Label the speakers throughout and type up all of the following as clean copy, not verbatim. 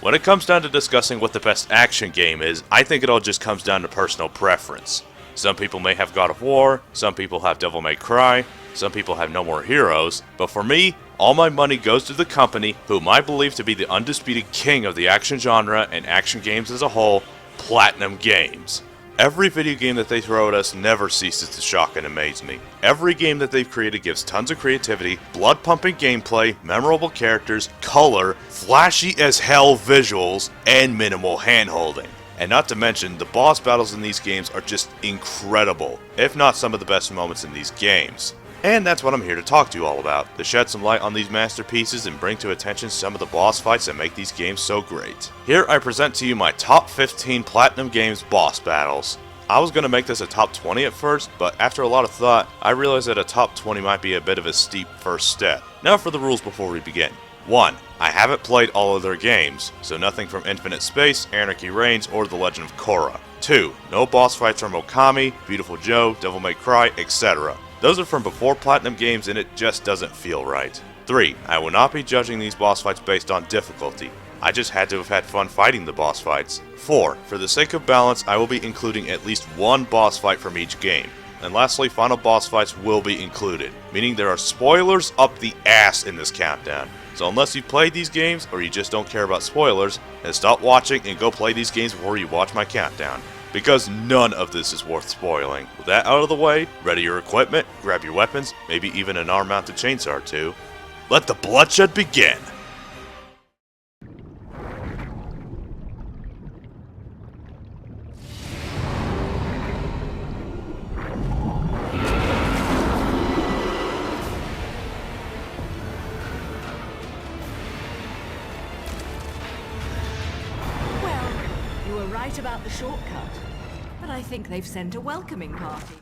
Speaker 1: When it comes down to discussing what the best action game is, I think it all just comes down to personal preference. Some people may have God of War, some people have Devil May Cry, some people have No More Heroes, but for me, all my money goes to the company whom I believe to be the undisputed king of the action genre and action games as a whole, Platinum Games. Every video game that they throw at us never ceases to shock and amaze me. Every game that they've created gives tons of creativity, blood-pumping gameplay, memorable characters, color, flashy as hell visuals, and minimal hand-holding. And not to mention, the boss battles in these games are just incredible, if not some of the best moments in these games. And that's what I'm here to talk to you all about, to shed some light on these masterpieces and bring to attention some of the boss fights that make these games so great. Here I present to you my top 15 Platinum Games boss battles. I was going to make this a top 20 at first, but after a lot of thought, I realized that a top 20 might be a bit of a steep first step. Now for the rules before we begin. 1. I haven't played all of their games, so nothing from Infinite Space, Anarchy Reigns, or The Legend of Korra. 2. No boss fights from Okami, Beautiful Joe, Devil May Cry, etc. Those are from before Platinum Games and it just doesn't feel right. 3. I will not be judging these boss fights based on difficulty. I just had to have had fun fighting the boss fights. 4. For the sake of balance, I will be including at least one boss fight from each game. And lastly, final boss fights will be included, meaning there are spoilers up the ass in this countdown. So unless you've played these games, or you just don't care about spoilers, then stop watching and go play these games before you watch my countdown. Because none of this is worth spoiling. With that out of the way, ready your equipment, grab your weapons, maybe even an arm-mounted chainsaw or two. Let the bloodshed begin!
Speaker 2: Right about the shortcut, but I think they've sent a welcoming party.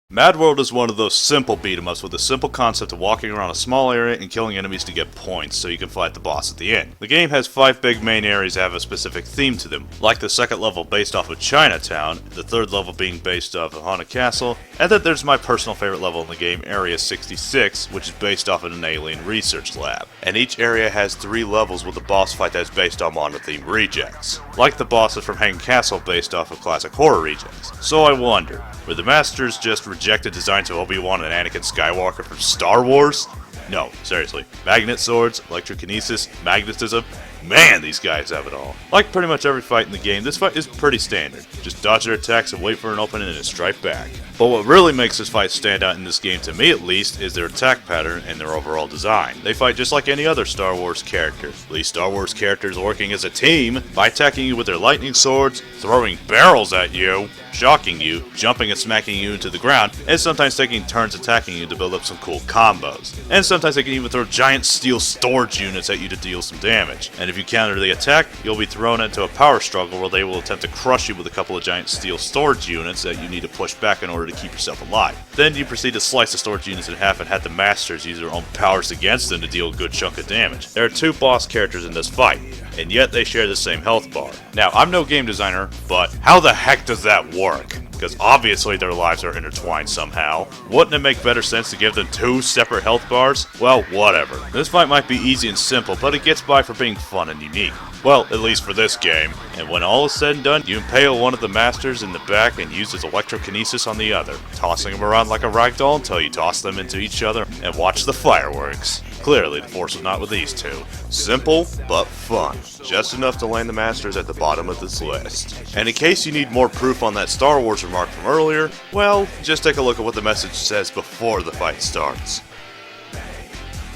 Speaker 1: Mad World is one of those simple beat-em-ups with the simple concept of walking around a small area and killing enemies to get points so you can fight the boss at the end. The game has 5 big main areas that have a specific theme to them, like the second level based off of Chinatown, the third level being based off of Haunted Castle, and then there's my personal favorite level in the game, Area 66, which is based off of an alien research lab. And each area has 3 levels with a boss fight that is based on mono-themed rejects, like the bosses from Hanged Castle based off of classic horror rejects. So I wonder, were the masters just rejected designs of Obi-Wan and Anakin Skywalker from Star Wars? No, seriously. Magnet swords, electrokinesis, magnetism, man, these guys have it all. Like pretty much every fight in the game, this fight is pretty standard. Just dodge their attacks and wait for an opening and strike back. But what really makes this fight stand out in this game, to me at least, is their attack pattern and their overall design. They fight just like any other Star Wars character. These Star Wars characters working as a team by attacking you with their lightning swords, throwing barrels at you, shocking you, jumping and smacking you into the ground, and sometimes taking turns attacking you to build up some cool combos. And sometimes they can even throw giant steel storage units at you to deal some damage. And if you counter the attack, you'll be thrown into a power struggle where they will attempt to crush you with a couple of giant steel storage units that you need to push back in order to keep yourself alive. Then you proceed to slice the storage units in half and have the masters use their own powers against them to deal a good chunk of damage. There are 2 boss characters in this fight, and yet they share the same health bar. Now, I'm no game designer, but how the heck does that work? Because obviously their lives are intertwined somehow. Wouldn't it make better sense to give them 2 separate health bars? Well, whatever. This fight might be easy and simple, but it gets by for being fun and unique. Well, at least for this game. And when all is said and done, you impale one of the masters in the back and use his electrokinesis on the other, tossing him around like a ragdoll until you toss them into each other and watch the fireworks. Clearly, the force was not with these 2. Simple, but fun. Just enough to land the masters at the bottom of this list. And in case you need more proof on that Star Wars remark from earlier, well, just take a look at what the message says before the fight starts.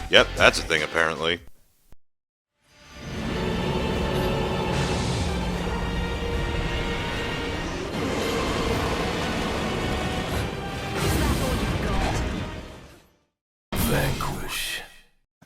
Speaker 1: Yep, that's a thing apparently.
Speaker 3: Vanquish.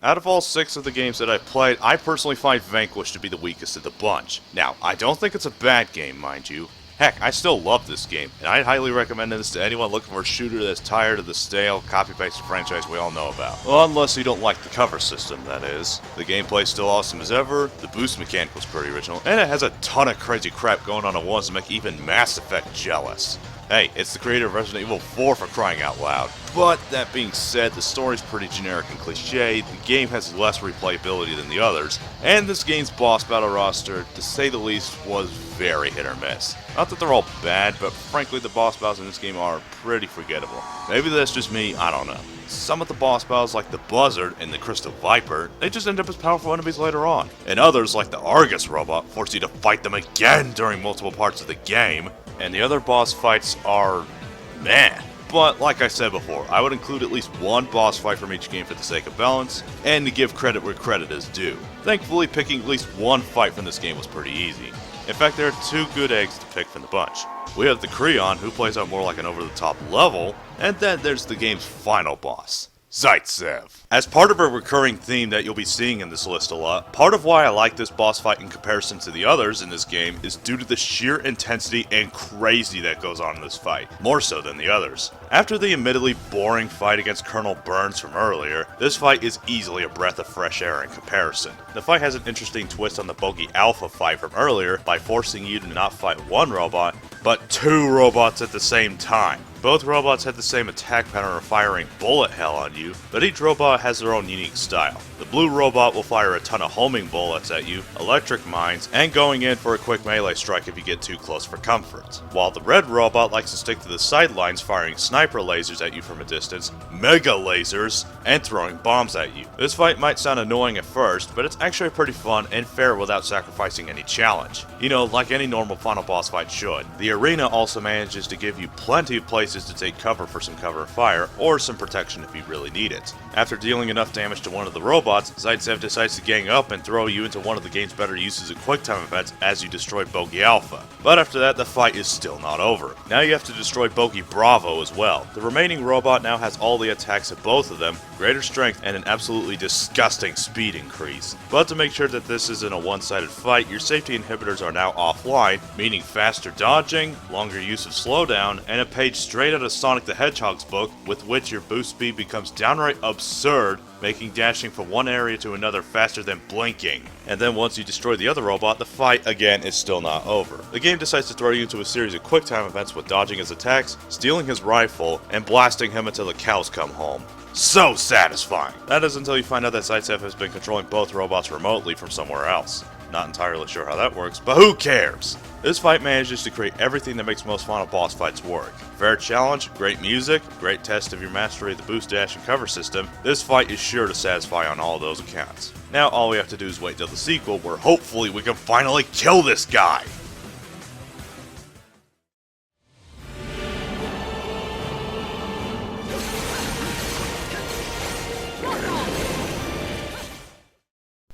Speaker 1: Out of all 6 of the games that I've played, I personally find Vanquish to be the weakest of the bunch. Now, I don't think it's a bad game, mind you. Heck, I still love this game, and I'd highly recommend this to anyone looking for a shooter that's tired of the stale, copy-paste franchise we all know about. Well, unless you don't like the cover system, that is. The gameplay's still awesome as ever, the boost mechanic was pretty original, and it has a ton of crazy crap going on at once to make even Mass Effect jealous. Hey, it's the creator of Resident Evil 4 for crying out loud. But that being said, the story's pretty generic and cliche, the game has less replayability than the others, and this game's boss battle roster, to say the least, was very hit or miss. Not that they're all bad, but frankly the boss battles in this game are pretty forgettable. Maybe that's just me, I don't know. Some of the boss battles like the Buzzard and the Crystal Viper, they just end up as powerful enemies later on. And others like the Argus robot force you to fight them again during multiple parts of the game, and the other boss fights are meh. But like I said before, I would include at least one boss fight from each game for the sake of balance, and to give credit where credit is due. Thankfully, picking at least one fight from this game was pretty easy. In fact, there are two good eggs to pick from the bunch. We have the Creon, who plays out more like an over-the-top level, and then there's the game's final boss, Zaitsev. As part of a recurring theme that you'll be seeing in this list a lot, part of why I like this boss fight in comparison to the others in this game is due to the sheer intensity and crazy that goes on in this fight, more so than the others. After the admittedly boring fight against Colonel Burns from earlier, this fight is easily a breath of fresh air in comparison. The fight has an interesting twist on the Bogey Alpha fight from earlier by forcing you to not fight one robot, but two robots at the same time. Both robots have the same attack pattern of firing bullet hell on you, but each robot has their own unique style. The blue robot will fire a ton of homing bullets at you, electric mines, and going in for a quick melee strike if you get too close for comfort. While the red robot likes to stick to the sidelines firing sniper lasers at you from a distance, mega lasers, and throwing bombs at you. This fight might sound annoying at first, but it's actually pretty fun and fair without sacrificing any challenge. You know, like any normal final boss fight should. The arena also manages to give you plenty of places to take cover for some cover fire, or some protection if you really need it. After dealing enough damage to one of the robots, Zaitsev decides to gang up and throw you into one of the game's better uses of QuickTime events as you destroy Bogey Alpha. But after that, the fight is still not over. Now you have to destroy Bogey Bravo as well. The remaining robot now has all the attacks of both of them, greater strength, and an absolutely disgusting speed increase. But to make sure that this isn't a one-sided fight, your safety inhibitors are now offline, meaning faster dodging, longer use of slowdown, and a page straight out of Sonic the Hedgehog's book, with which your boost speed becomes downright absurd, making dashing from one area to another faster than blinking. And then once you destroy the other robot, the fight again is still not over. The game decides to throw you into a series of QuickTime events with dodging his attacks, stealing his rifle, and blasting him until the cows come home. So satisfying! That is until you find out that Zaitsev has been controlling both robots remotely from somewhere else. Not entirely sure how that works, but who cares? This fight manages to create everything that makes most final boss fights work. Fair challenge, great music, great test of your mastery of the boost dash and cover system. This fight is sure to satisfy on all those accounts. Now all we have to do is wait till the sequel, where hopefully we can finally kill this guy!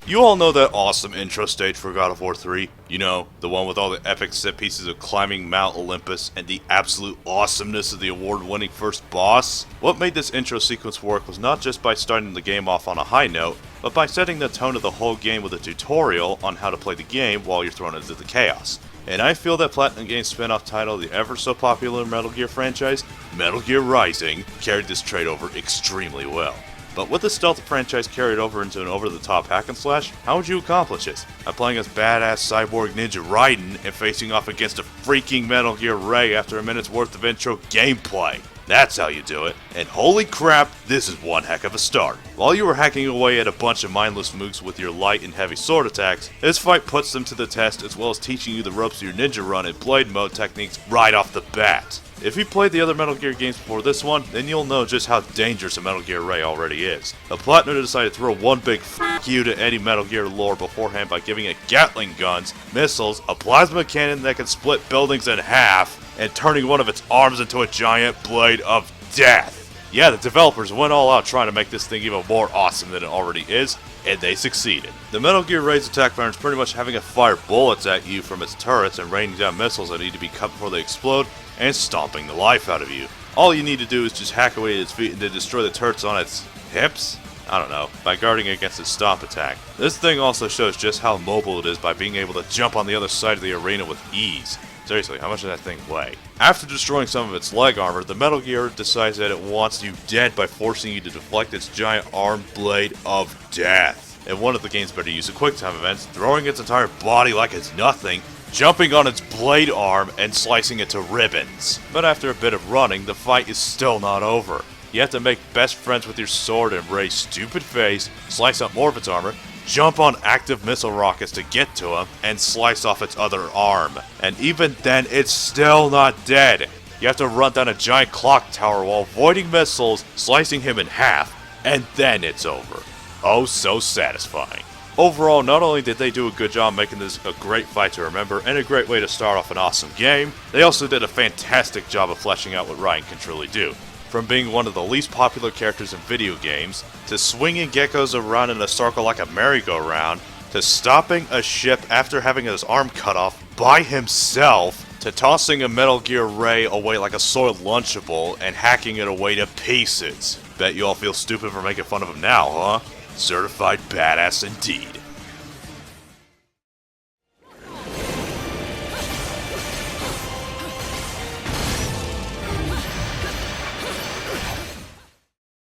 Speaker 1: You all know that awesome intro stage for God of War 3? You know, the one with all the epic set pieces of climbing Mount Olympus and the absolute awesomeness of the award-winning first boss? What made this intro sequence work was not just by starting the game off on a high note, but by setting the tone of the whole game with a tutorial on how to play the game while you're thrown into the chaos. And I feel that Platinum Games' spin-off title, the ever so popular Metal Gear franchise, Metal Gear Rising, carried this trait over extremely well. But with the stealth franchise carried over into an over-the-top hack and slash, how would you accomplish it? By playing as badass cyborg Ninja Raiden and facing off against a freaking Metal Gear Ray after a minute's worth of intro gameplay. That's how you do it. And holy crap, this is one heck of a start. While you were hacking away at a bunch of mindless mooks with your light and heavy sword attacks, this fight puts them to the test as well as teaching you the ropes of your ninja run and blade mode techniques right off the bat. If you played the other Metal Gear games before this one, then you'll know just how dangerous a Metal Gear Ray already is. The Platinum decided to throw one big f*** you to any Metal Gear lore beforehand by giving it Gatling guns, missiles, a plasma cannon that can split buildings in half, and turning one of its arms into a giant blade of death. Yeah, the developers went all out trying to make this thing even more awesome than it already is, and they succeeded. The Metal Gear Ray's attack pattern is pretty much having it fire bullets at you from its turrets and raining down missiles that need to be cut before they explode, and stomping the life out of you. All you need to do is just hack away at its feet and then destroy the turrets on its hips? I don't know, by guarding against its stomp attack. This thing also shows just how mobile it is by being able to jump on the other side of the arena with ease. Seriously, how much does that thing weigh? After destroying some of its leg armor, the Metal Gear decides that it wants you dead by forcing you to deflect its giant arm blade of death. In one of the game's better use of QuickTime events, throwing its entire body like it's nothing, jumping on its blade arm and slicing it to ribbons. But after a bit of running, the fight is still not over. you have to make best friends with your sword and raise stupid face, slice up more of its armor, jump on active missile rockets to get to him, and slice off its other arm. And even then, it's still not dead. You have to run down a giant clock tower while avoiding missiles, slicing him in half, and then it's over. Oh, so satisfying. Overall, not only did they do a good job making this a great fight to remember and a great way to start off an awesome game, they also did a fantastic job of fleshing out what Ryan can truly do. From being one of the least popular characters in video games, to swinging geckos around in a circle like a merry-go-round, to stopping a ship after having his arm cut off by himself, to tossing a Metal Gear Ray away like a soiled Lunchable and hacking it away to pieces. Bet you all feel stupid for making fun of him now, huh? Certified badass indeed.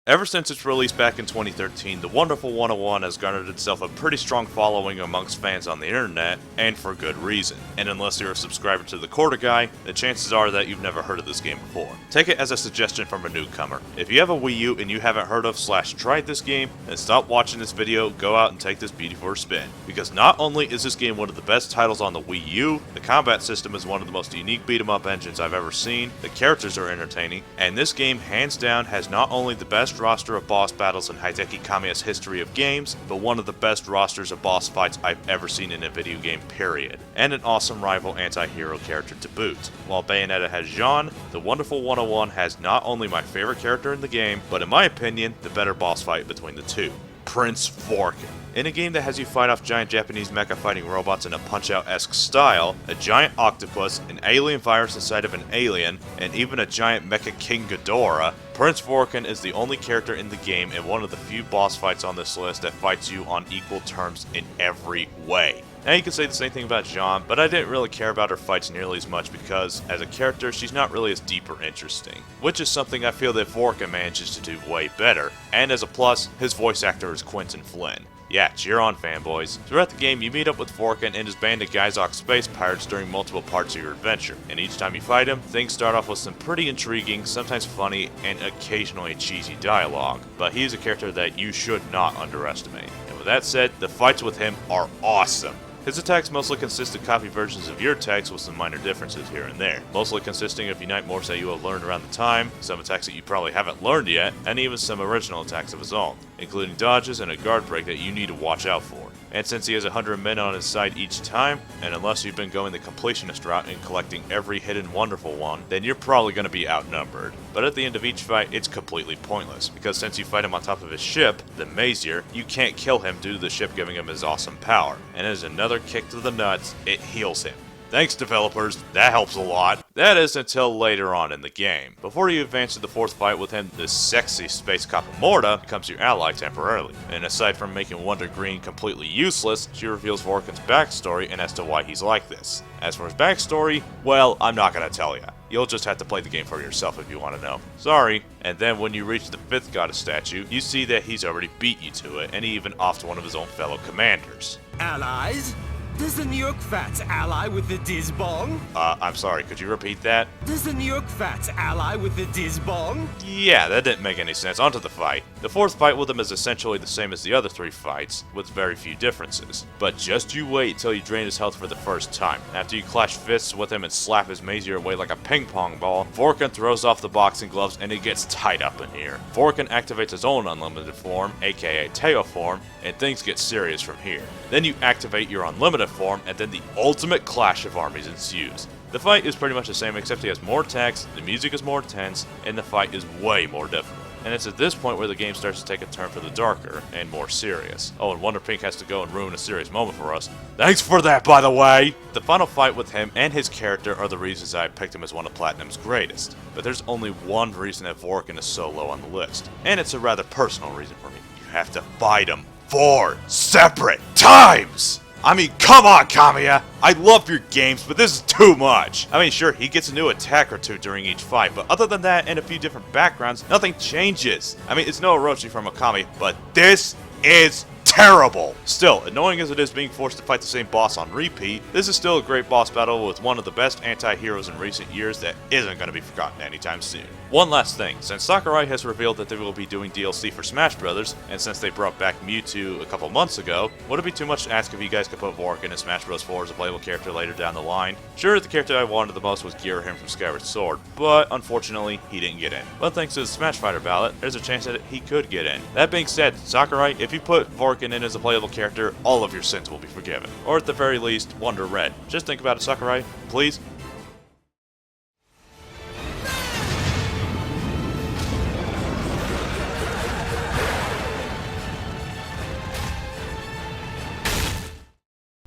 Speaker 1: Ever since its release back in 2013, the wonderful 101 has garnered itself a pretty strong following amongst fans on the internet, and for good reason. And unless you're a subscriber to the Quarter Guy, the chances are that you've never heard of this game before. Take it as a suggestion from a newcomer. If you have a Wii U and you haven't heard of / tried this game, then stop watching this video, go out and take this beauty for a spin. Because not only is this game one of the best titles on the Wii U, the combat system is one of the most unique beat-em-up engines I've ever seen, the characters are entertaining, and this game hands down has not only the best roster of boss battles in Hideki Kamiya's history of games, but one of the best rosters of boss fights I've ever seen in a video game, period. And an awesome rival anti-hero character to boot. While Bayonetta has Jean, the wonderful 101 has not only my favorite character in the game, but in my opinion, the better boss fight between the two. Prince Forkin. In a game that has you fight off giant Japanese mecha fighting robots in a Punch-Out-esque style, a giant octopus, an alien virus inside of an alien, and even a giant mecha King Ghidorah, Prince Forkin is the only character in the game and one of the few boss fights on this list that fights you on equal terms in every way. Now you can say the same thing about Jean, but I didn't really care about her fights nearly as much because, as a character, she's not really as deep or interesting. Which is something I feel that Forkin manages to do way better. And as a plus, his voice actor is Quentin Flynn. Yeah, cheer on, fanboys. Throughout the game, you meet up with Forkin and his band of Gaizoc space pirates during multiple parts of your adventure, and each time you fight him, things start off with some pretty intriguing, sometimes funny, and occasionally cheesy dialogue, but he is a character that you should not underestimate. And with that said, the fights with him are awesome. His attacks mostly consist of copy versions of your attacks with some minor differences here and there, mostly consisting of Unite moves that you have learned around the time, some attacks that you probably haven't learned yet, and even some original attacks of his own, including dodges and a guard break that you need to watch out for. And since he has 100 men on his side each time, and unless you've been going the completionist route and collecting every hidden wonderful one, then you're probably going to be outnumbered. But at the end of each fight, it's completely pointless, because since you fight him on top of his ship, the Mazier, you can't kill him due to the ship giving him his awesome power. And as another kick to the nuts, it heals him. Thanks, developers, that helps a lot. That is until later on in the game. Before you advance to the fourth fight with him, the sexy space cop Gomorrah becomes your ally temporarily. And aside from making Wonder Green completely useless, she reveals Forkin's backstory and as to why he's like this. As for his backstory, well, I'm not gonna tell ya. You'll just have to play the game for yourself if you want to know. Sorry. And then when you reach the 5th goddess statue, you see that he's already beat you to it, and he even offed one of his own fellow commanders.
Speaker 4: Allies? Does the New York Fats ally with the Dizbong?
Speaker 1: I'm sorry, could you repeat that?
Speaker 4: Does the New York Fats ally with the Dizbong?
Speaker 1: Yeah, that didn't make any sense. On to the fight. The fourth fight with him is essentially the same as the other 3 fights, with very few differences. But just you wait till you drain his health for the first time. After you clash fists with him and slap his Mazier away like a ping pong ball, Forkin throws off the boxing gloves and it gets tight up in here. Forkin activates his own unlimited form, aka Teo form, and things get serious from here. Then you activate your unlimited form, and then the ultimate clash of armies ensues. The fight is pretty much the same, except he has more attacks, the music is more tense, and the fight is way more difficult. And it's at this point where the game starts to take a turn for the darker and more serious. Oh, and Wonder Pink has to go and ruin a serious moment for us. Thanks for that, by the way! The final fight with him and his character are the reasons I picked him as one of Platinum's greatest. But there's only one reason that Forkin is so low on the list, and it's a rather personal reason for me. You have to fight him 4 separate times! I mean, come on, Kamiya! I love your games, but this is too much! I mean, sure, he gets a new attack or 2 during each fight, but other than that and a few different backgrounds, nothing changes. I mean, it's no Orochi from Okami, but this is too terrible! Still, annoying as it is being forced to fight the same boss on repeat, this is still a great boss battle with one of the best anti-heroes in recent years that isn't going to be forgotten anytime soon. One last thing, since Sakurai has revealed that they will be doing DLC for Smash Bros., and since they brought back Mewtwo a couple months ago, would it be too much to ask if you guys could put Forkin in Smash Bros. 4 as a playable character later down the line? Sure, the character I wanted the most was Ghirahim from Skyward Sword, but unfortunately, he didn't get in. But thanks to the Smash Fighter ballot, there's a chance that he could get in. That being said, Sakurai, if you put Forkin in as a playable character, all of your sins will be forgiven. Or at the very least, Wonder Red. Just think about it, Sakurai, please.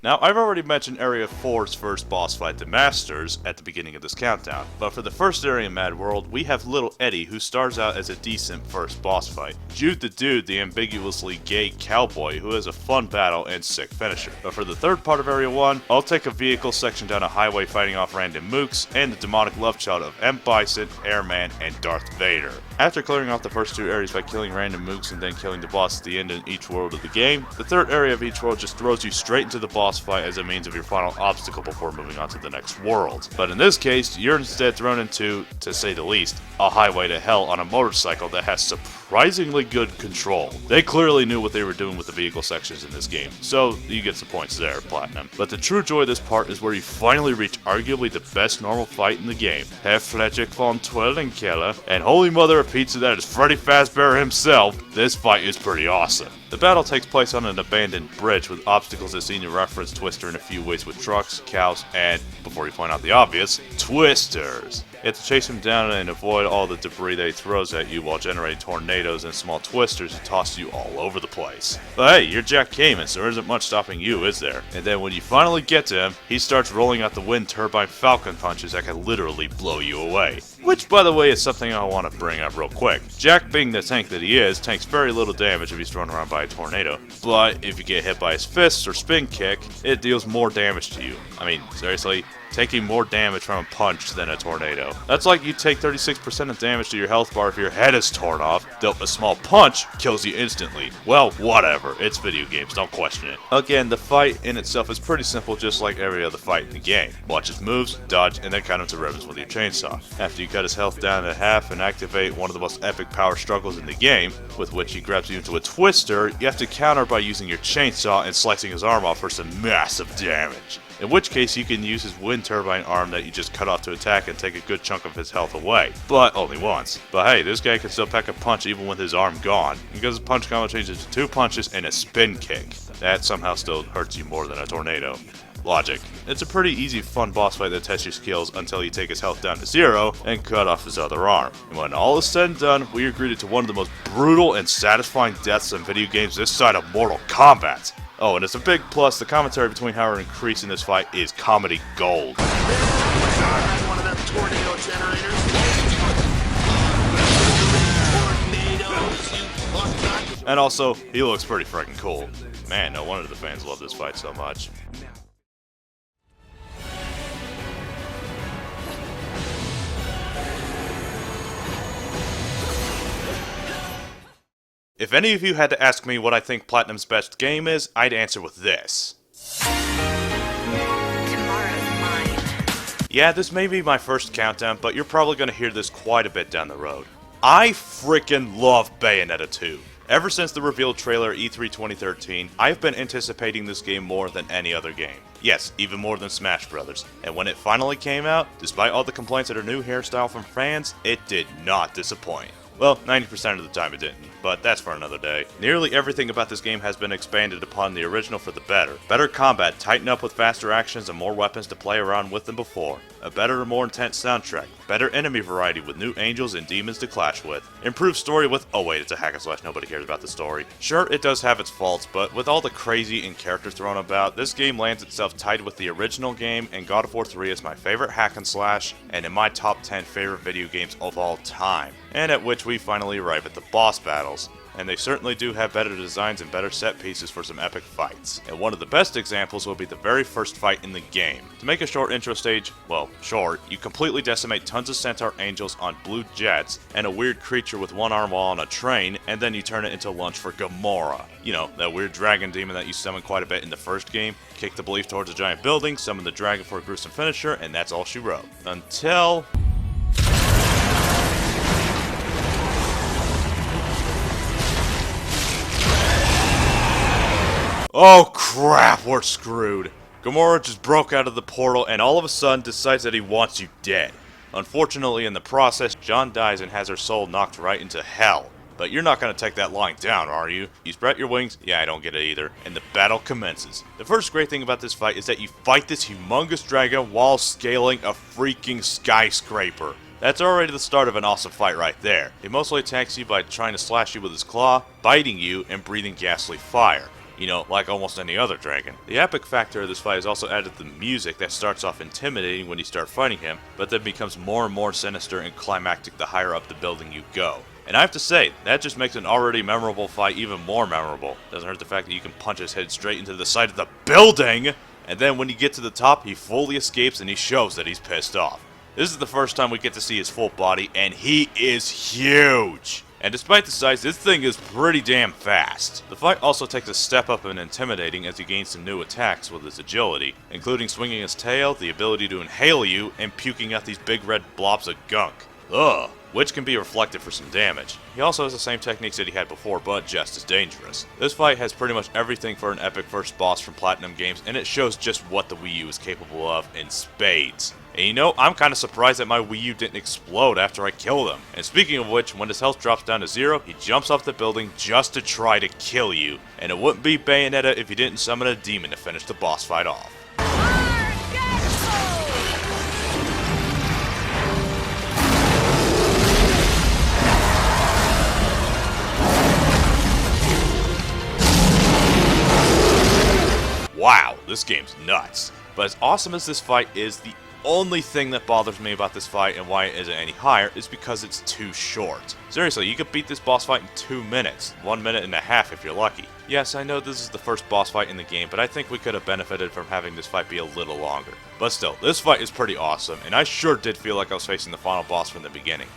Speaker 1: Now, I've already mentioned Area 4's first boss fight, the Masters, at the beginning of this countdown, but for the first area in Mad World, we have Little Eddie, who starts out as a decent first boss fight. Jude the Dude, the ambiguously gay cowboy, who has a fun battle and sick finisher. But for the third part of Area 1, I'll take a vehicle section down a highway fighting off random mooks, and the demonic love child of M. Bison, Airman, and Darth Vader. After clearing off the first two areas by killing random mooks and then killing the boss at the end in each world of the game, the third area of each world just throws you straight into the boss fight as a means of your final obstacle before moving on to the next world. But in this case, you're instead thrown into, to say the least, a highway to hell on a motorcycle that has surprisingly good control. They clearly knew what they were doing with the vehicle sections in this game, so you get some points there, Platinum. But the true joy of this part is where you finally reach arguably the best normal fight in the game. Herr Fletcher von Twellenkeller, and holy mother of pizza that is Freddy Fazbear himself, this fight is pretty awesome. The battle takes place on an abandoned bridge with obstacles that seem to reference Twister in a few ways with trucks, cows, and, before you point out the obvious, twisters. You have to chase him down and avoid all the debris that he throws at you while generating tornadoes and small twisters that toss you all over the place. But hey, you're Jack Kamen, so there isn't much stopping you, is there? And then when you finally get to him, he starts rolling out the wind turbine falcon punches that can literally blow you away. Which, by the way, is something I want to bring up real quick. Jack, being the tank that he is, takes very little damage if he's thrown around by a tornado. But if you get hit by his fists or spin kick, it deals more damage to you. I mean, seriously? Taking more damage from a punch than a tornado. That's like you take 36% of damage to your health bar if your head is torn off, though a small punch kills you instantly. Well, whatever, it's video games, don't question it. Again, the fight in itself is pretty simple, just like every other fight in the game. Watch his moves, dodge, and then cut him to ribbons with your chainsaw. After you cut his health down to half and activate one of the most epic power struggles in the game, with which he grabs you into a twister, you have to counter by using your chainsaw and slicing his arm off for some massive damage. In which case you can use his wind turbine arm that you just cut off to attack and take a good chunk of his health away. But only once. But hey, this guy can still pack a punch even with his arm gone, because his punch combo changes to 2 punches and a spin kick. That somehow still hurts you more than a tornado. Logic. It's a pretty easy fun boss fight that tests your skills until you take his health down to 0 and cut off his other arm. And when all is said and done, we are greeted to one of the most brutal and satisfying deaths in video games this side of Mortal Kombat. Oh, and it's a big plus, the commentary between Howard and Kreese in this fight is comedy gold.
Speaker 5: One of them tornado generators.
Speaker 1: And also, he looks pretty freaking cool. Man, no wonder the fans love this fight so much. If any of you had to ask me what I think Platinum's best game is, I'd answer with this.
Speaker 2: Tomorrow's mine.
Speaker 1: Yeah, this may be my first countdown, but you're probably going to hear this quite a bit down the road. I freaking love Bayonetta 2. Ever since the reveal trailer E3 2013, I've been anticipating this game more than any other game. Yes, even more than Smash Bros. And when it finally came out, despite all the complaints at her new hairstyle from fans, it did not disappoint. Well, 90% of the time it didn't, but that's for another day. Nearly everything about this game has been expanded upon the original for the better. Better combat, tightened up with faster actions and more weapons to play around with than before. A better and more intense soundtrack. Better enemy variety with new angels and demons to clash with. Improved story with... oh wait, it's a hack and slash, nobody cares about the story. Sure, it does have its faults, but with all the crazy and characters thrown about, this game lands itself tied with the original game, and God of War 3 is my favorite hack and slash, and in my top 10 favorite video games of all time. And at which we finally arrive at the boss battles. and they certainly do have better designs and better set pieces for some epic fights. And one of the best examples will be the very first fight in the game. To make a short intro stage, well, short, you completely decimate tons of Centaur Angels on blue jets, and a weird creature with one arm while on a train, and then you turn it into lunch for Gomorrah. You know, that weird dragon demon that you summon quite a bit in the first game. Kick the belief towards a giant building, summon the dragon for a gruesome finisher, and that's all she wrote. Until... oh crap, we're screwed. Gomorrah just broke out of the portal and all of a sudden decides that he wants you dead. Unfortunately, in the process, John dies and has her soul knocked right into hell. But you're not going to take that lying down, are you? You spread your wings? Yeah, I don't get it either. And the battle commences. The first great thing about this fight is that you fight this humongous dragon while scaling a freaking skyscraper. That's already the start of an awesome fight right there. He mostly attacks you by trying to slash you with his claw, biting you, and breathing ghastly fire. You know, like almost any other dragon. The epic factor of this fight is also added to the music that starts off intimidating when you start fighting him, but then becomes more and more sinister and climactic the higher up the building you go. And I have to say, that just makes an already memorable fight even more memorable. Doesn't hurt the fact that you can punch his head straight into the side of the building, and then when you get to the top, he fully escapes and he shows that he's pissed off. This is the first time we get to see his full body, and he is huge! And despite the size, this thing is pretty damn fast. The fight also takes a step up in intimidating as he gains some new attacks with his agility, including swinging his tail, the ability to inhale you, and puking out these big red blobs of gunk. Ugh. Which can be reflected for some damage. He also has the same techniques that he had before, but just as dangerous. This fight has pretty much everything for an epic first boss from Platinum Games, and it shows just what the Wii U is capable of in spades. And you know, I'm kinda surprised that my Wii U didn't explode after I killed him. And speaking of which, when his health drops down to 0, he jumps off the building just to try to kill you. And it wouldn't be Bayonetta if he didn't summon a demon to finish the boss fight off. Wow, this game's nuts. But as awesome as this fight is, the only thing that bothers me about this fight and why it isn't any higher is because it's too short. Seriously, you could beat this boss fight in 2 minutes, 1 minute and a half if you're lucky. Yes, I know this is the first boss fight in the game, but I think we could have benefited from having this fight be a little longer. But still, this fight is pretty awesome, and I sure did feel like I was facing the final boss from the beginning.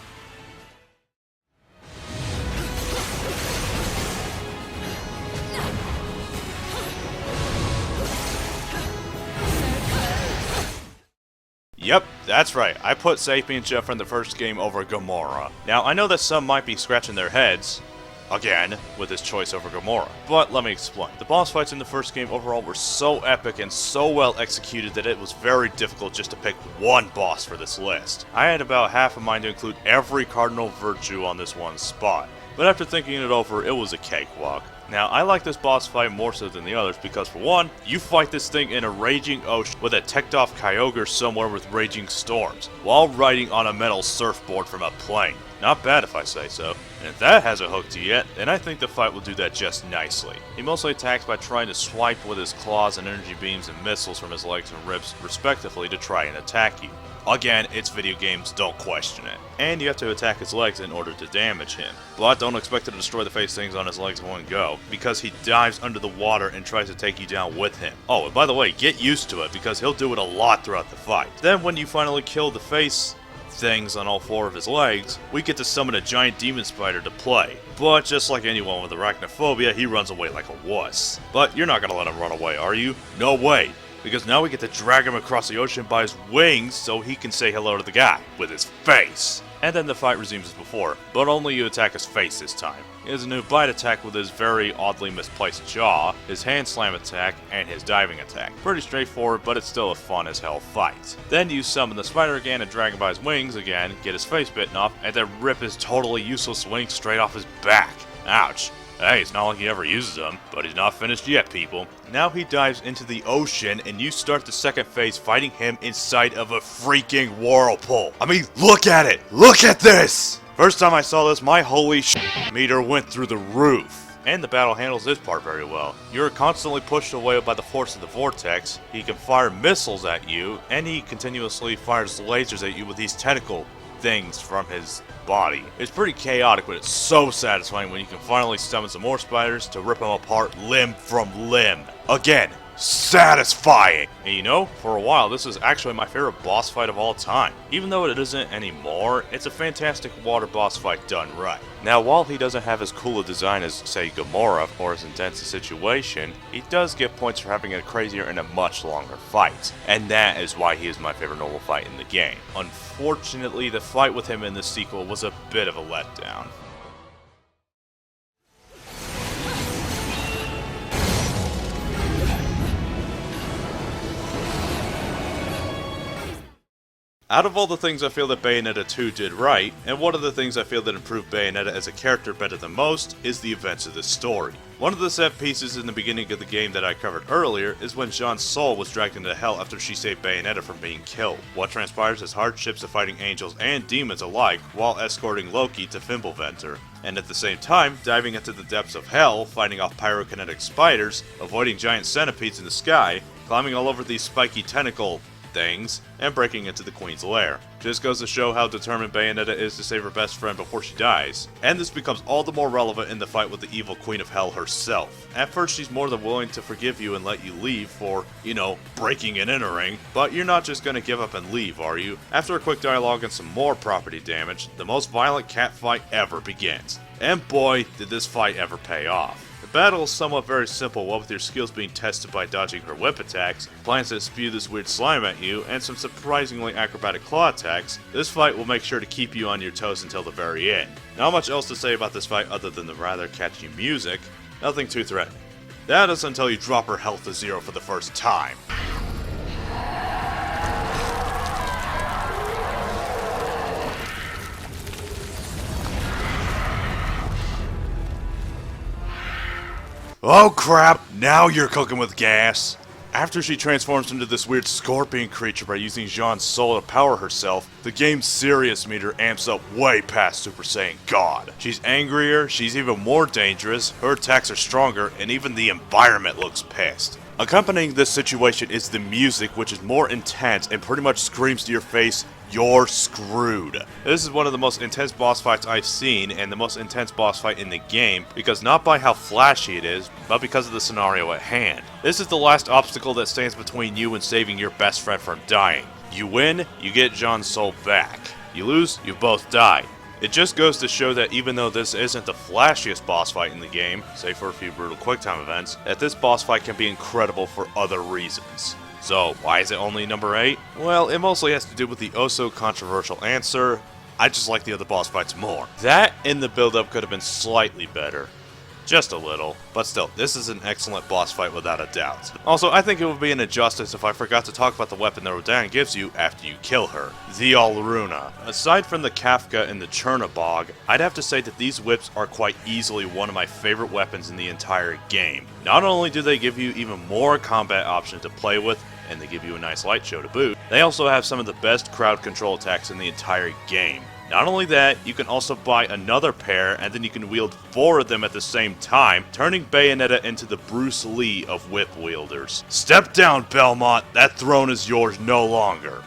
Speaker 1: Yep, that's right, I put Sapientia from the first game over Gomorrah. Now, I know that some might be scratching their heads, again, with his choice over Gomorrah, but let me explain. The boss fights in the first game overall were so epic and so well executed that it was very difficult just to pick one boss for this list. I had about half a mind to include every cardinal virtue on this one spot, but after thinking it over, it was a cakewalk. Now, I like this boss fight more so than the others because, for one, you fight this thing in a raging ocean with a teched-off Kyogre somewhere with raging storms, while riding on a metal surfboard from a plane. Not bad if I say so. And if that hasn't hooked you yet, then I think the fight will do that just nicely. He mostly attacks by trying to swipe with his claws and energy beams and missiles from his legs and ribs, respectively, to try and attack you. Again, it's video games, don't question it. And you have to attack his legs in order to damage him. But don't expect to destroy the face things on his legs in one go, because he dives under the water and tries to take you down with him. Oh, and by the way, get used to it, because he'll do it a lot throughout the fight. Then when you finally kill the face things on all 4 of his legs, we get to summon a giant demon spider to play. But just like anyone with arachnophobia, he runs away like a wuss. But you're not gonna let him run away, are you? No way! Because now we get to drag him across the ocean by his wings so he can say hello to the guy with his face. And then the fight resumes as before, but only you attack his face this time. He has a new bite attack with his very oddly misplaced jaw, his hand slam attack, and his diving attack. Pretty straightforward, but it's still a fun as hell fight. Then you summon the spider again and drag him by his wings again, get his face bitten off, and then rip his totally useless wings straight off his back. Ouch. Hey, it's not like he ever uses them, but he's not finished yet, people. Now he dives into the ocean, and you start the second phase fighting him inside of a freaking whirlpool. I mean, look at it! Look at this! First time I saw this, my holy meter went through the roof. And the battle handles this part very well. You're constantly pushed away by the force of the vortex, he can fire missiles at you, and he continuously fires lasers at you with these tentacle things from his body. It's pretty chaotic, but it's so satisfying when you can finally summon some more spiders to rip them apart limb from limb. Again, satisfying! And you know, for a while this is actually my favorite boss fight of all time. Even though it isn't anymore, it's a fantastic water boss fight done right. Now while he doesn't have as cool a design as, say, Gomorrah, or as intense a situation, he does get points for having a crazier and a much longer fight. And that is why he is my favorite noble fight in the game. Unfortunately, the fight with him in this sequel was a bit of a letdown. Out of all the things I feel that Bayonetta 2 did right, and one of the things I feel that improved Bayonetta as a character better than most, is the events of the story. One of the set pieces in the beginning of the game that I covered earlier is when Jean's soul was dragged into hell after she saved Bayonetta from being killed. What transpires is hardships of fighting angels and demons alike while escorting Loki to Fimbulventer, and at the same time diving into the depths of hell, fighting off pyrokinetic spiders, avoiding giant centipedes in the sky, climbing all over these spiky tentacle things, and breaking into the Queen's lair. Just goes to show how determined Bayonetta is to save her best friend before she dies, and this becomes all the more relevant in the fight with the evil Queen of Hell herself. At first she's more than willing to forgive you and let you leave for, you know, breaking and entering, but you're not just gonna give up and leave, are you? After a quick dialogue and some more property damage, the most violent cat fight ever begins. And boy, did this fight ever pay off. The battle is somewhat very simple, what with your skills being tested by dodging her whip attacks, plans that spew this weird slime at you, and some surprisingly acrobatic claw attacks. This fight will make sure to keep you on your toes until the very end. Not much else to say about this fight other than the rather catchy music, nothing too threatening. That is until you drop her health to 0 for the first time. Oh crap, now you're cooking with gas! After she transforms into this weird scorpion creature by using Jean's soul to power herself, the game's serious meter amps up way past Super Saiyan God. She's angrier, she's even more dangerous, her attacks are stronger, and even the environment looks pissed. Accompanying this situation is the music, which is more intense and pretty much screams to your face, "You're screwed." This is one of the most intense boss fights I've seen, and the most intense boss fight in the game, because not by how flashy it is, but because of the scenario at hand. This is the last obstacle that stands between you and saving your best friend from dying. You win, you get Jean's soul back. You lose, you both die. It just goes to show that even though this isn't the flashiest boss fight in the game, save for a few brutal quicktime events, that this boss fight can be incredible for other reasons. So, why is it only number 8? Well, it mostly has to do with the oh-so-controversial answer, I just like the other boss fights more. That and the build-up could have been slightly better. Just a little. But still, this is an excellent boss fight without a doubt. Also, I think it would be an injustice if I forgot to talk about the weapon that Rodan gives you after you kill her. The Allruna. Aside from the Kafka and the Chernobog, I'd have to say that these whips are quite easily one of my favorite weapons in the entire game. Not only do they give you even more combat options to play with, and they give you a nice light show to boot, they also have some of the best crowd control attacks in the entire game. Not only that, you can also buy another pair, and then you can wield 4 of them at the same time, turning Bayonetta into the Bruce Lee of whip wielders. Step down, Belmont, that throne is yours no longer.